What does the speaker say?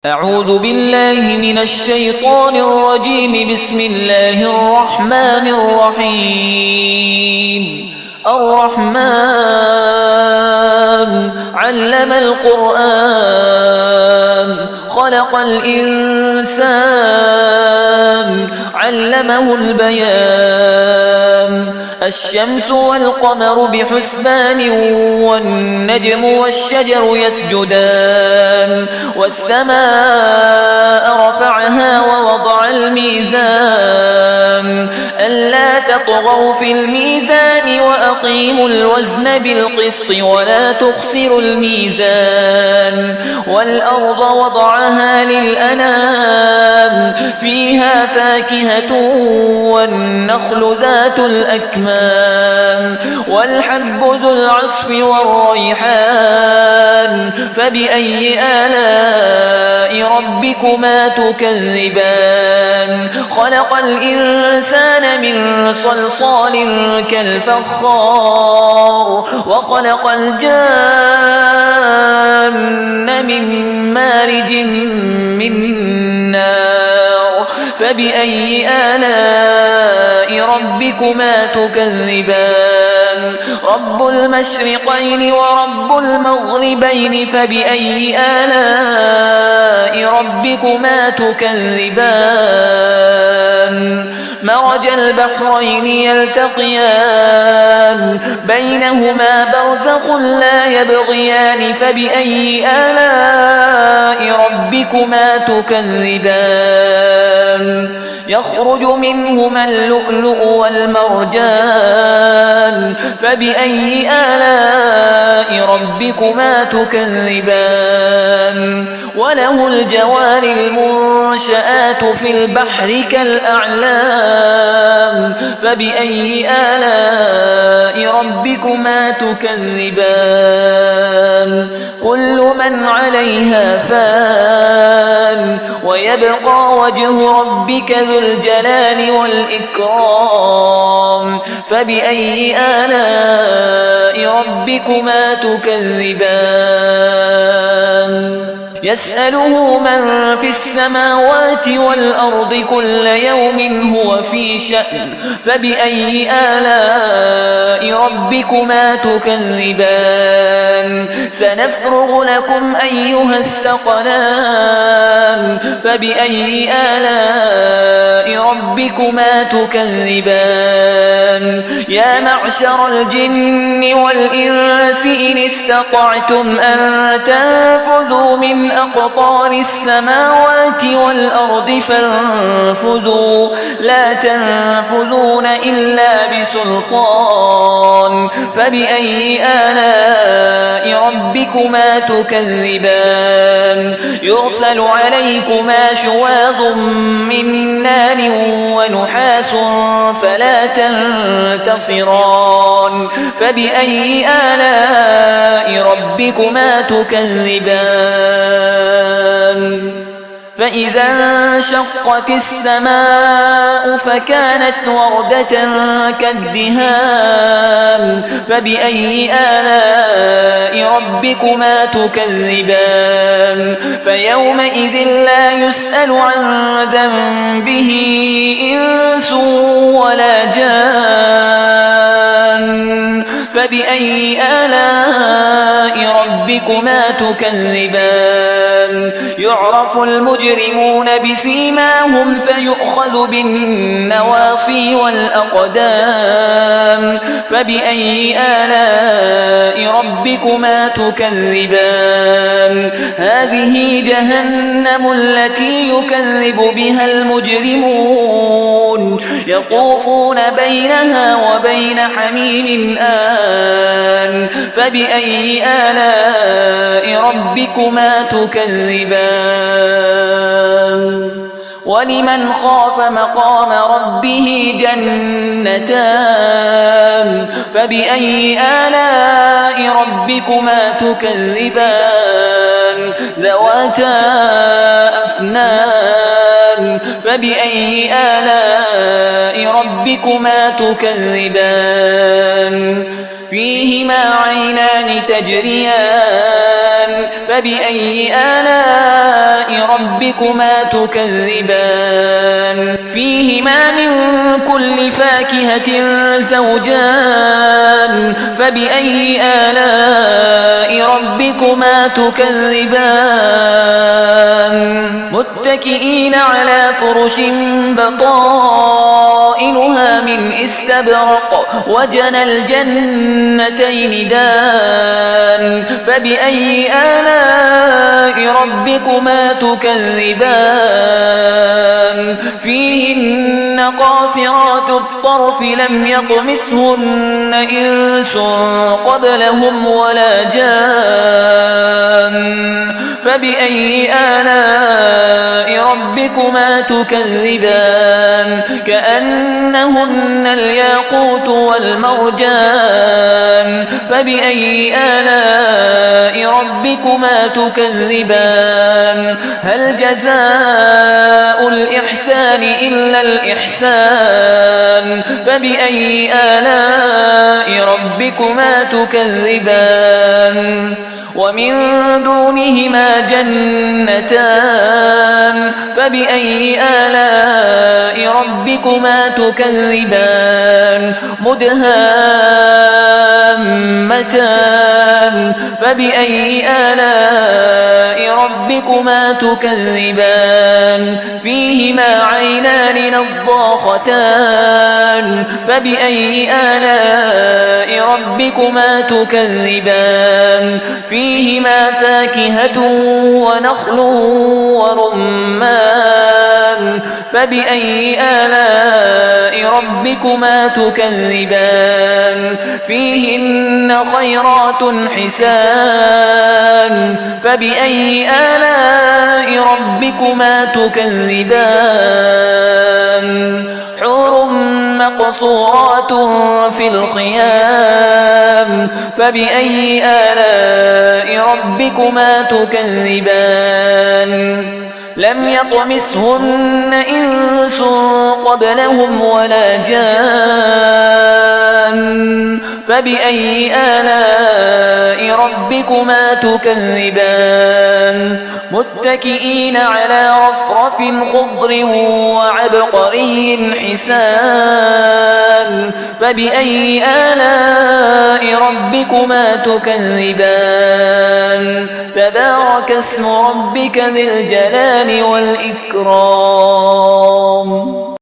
أعوذ بالله من الشيطان الرجيم. بسم الله الرحمن الرحيم. الرحمن علم القرآن خلق الإنسان علمه البيان. الشمس والقمر بحسبان والنجم والشجر يسجدان. والسماء رفعها ووضع الميزان ألا تطغوا في الميزان وأقيموا الوزن بالقسط ولا تخسروا الميزان. والأرض وضعها للأنام فيها فاكهة والنخل ذات الأكمام والحب ذو العصف والريحان. فبأي آلاء ربكما تكذبان؟ خلق الإنسان من صلصال كالفخار وخلق الجان من مارج من نار. فبأي آلاء ربكما تكذبان؟ رب المشرقين ورب المغربين. فبأي آلاء ربكما تكذبان؟ مرج البحرين يلتقيان بينهما برزخ لا يبغيان. فبأي آلاء ربكما تكذبان؟ يخرج منهما اللؤلؤ والمرجان. فبأي آلاء ربكما تكذبان؟ وله الجوار المنشآت في البحر كالأعلام. فبأي آلاء ربكما تكذبان؟ كل من عليها فان ويبقى وجه ربك ذو الجلال والإكرام. فبأي آلاء ربكما تكذبان؟ يسأله من في السماوات والأرض كل يوم هو في شأن. فبأي آلاء ربكما تكذبان؟ سنفرغ لكم أيها الثقلان. فبأي آلاء ربكما تكذبان؟ يا معشر الجن والإنس إن استطعتم أن تنفذوا من أقطار السماوات والأرض فانفذوا لا تنفذون إلا بسلطان. فبأي آلاء ربكما تكذبان؟ يرسل عليكما شواظ من نار ونحاس فلا تنتصران. فبأي آلاء ربكما تكذبان؟ فإذا انشقت السماء فكانت وردة كالدهان. فبأي آلاء ربكما تكذبان؟ فيومئذ لا يسأل عن ذنبه إنس ولا جان. فبأي آلاء ربكما تكذبان؟ يعرف المجرمون بسيماهم فيؤخذ بالنواصي والأقدام. فبأي آلاء ربكما تكذبان؟ هذه جهنم التي يكذب بها المجرمون يطوفون بينها وبين حميم آن. فبأي آلاء ربكما تكذبان؟ ولمن خاف مقام ربه جنتان. فبأي آلاء ربكما تكذبان؟ ذواتا أفنان. فبأي آلاء ربكما تكذبان؟ فيهما عينان تجريان. فبأي آلاء ربكما تكذبان فيهما من كل فاكهة زوجان فبأي آلاء ربكما تكذبان متكئين على فرش بطائنها من استبرق وجنى الجنتين دان فبأي آلاء ربكما تكذبان فيهن قاصرات الطرف لم يطمثهن إنس قبلهم ولا جان فبأي آلاء ربكما تكذبان كأنهن الياقوت والمرجان فبأي آلاء ربكما تكذبان هل جزاء الإحسان إلا الإحسان فبأي آلاء ربكما تكذبان ومن دونهما جنتان فبأي آلاء ربكما تكذبان مدهامتان فبأي آلاء ربكما تكذبان فيهما عينان نضاختان فبأي آلاء ربكما تكذبان فيهما فاكهة ونخل ورمان فبأي آلاء ربكما تكذبان فيهن خيرات حسان فبأي آلاء ربكما تكذبان حور مقصورات في الخيام فبأي آلاء ربكما تكذبان لم يطمثهن إنس قبلهم ولا جان فبأي آلاء ربكما تكذبان متكئين على رفرف خضر وعبقري حسان فبأي آلاء ربكما تكذبان تبارك اسم ربك ذي الجلال والإكرام